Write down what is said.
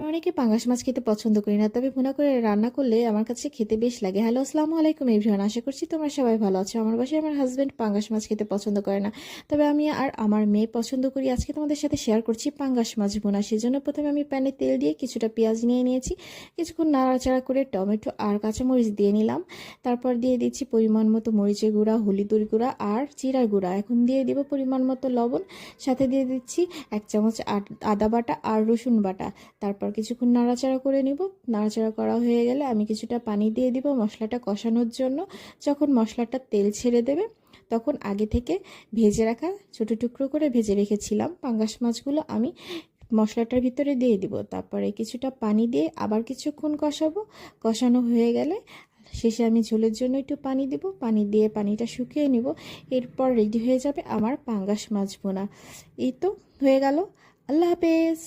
অনেকে পাঙ্গাস মাছ খেতে পছন্দ করি না, তবে ভুনা করে রান্না করলে আমার কাছে খেতে বেশ লাগে। হ্যালো, আসসালামু আলাইকুম এভরিওয়ান, আশা করছি তোমরা সবাই ভালো আছো। আমার বাসায় আমার হাজবেন্ড পাঙ্গাস মাছ খেতে পছন্দ করে না, তবে আমি আর আমার মেয়ে পছন্দ করি। আজকে তোমাদের সাথে শেয়ার করছি পাঙ্গাস মাছ ভুনা। সেজন্য প্রথমে আমি প্যানে তেল দিয়ে কিছুটা পেঁয়াজ নিয়ে নিয়েছি, কিছুক্ষণ নাড়াচাড়া করে টমেটো আর কাঁচামরিচ দিয়ে নিলাম। তারপর দিয়ে দিচ্ছি পরিমাণ মতো মরিচের গুঁড়া, হলুদের গুঁড়া আর জিরার গুঁড়া। এখন দিয়ে দিব পরিমাণ মতো লবণ, সাথে দিয়ে দিচ্ছি 1 চামচ আদা বাটা আর রসুন বাটা। তারপর কিছুক্ষণ নাড়াচাড়া করে নিব। নাড়াচাড়া করা হয়ে গেলে আমি কিছুটা পানি দিয়ে দিব মশলাটা কষানোর জন্য। যখন মশলাটা তেল ছেড়ে দেবে, তখন আগে থেকে ভেজে রাখা ছোটো টুকরো করে ভেজে রেখেছিলাম পাঙ্গাস মাছগুলো আমি মশলাটার ভিতরে দিয়ে দিব। তারপরে কিছুটা পানি দিয়ে আবার কিছুক্ষণ কষাবো। কষানো হয়ে গেলে শেষে আমি ঝোলের জন্য একটু পানি দিব, পানি দিয়ে পানিটা শুকিয়ে নিব। এরপর রেডি হয়ে যাবে আমার পাঙ্গাস মাছ ভুনা। এই তো হয়ে গেল। আল্লাহ হাফেজ।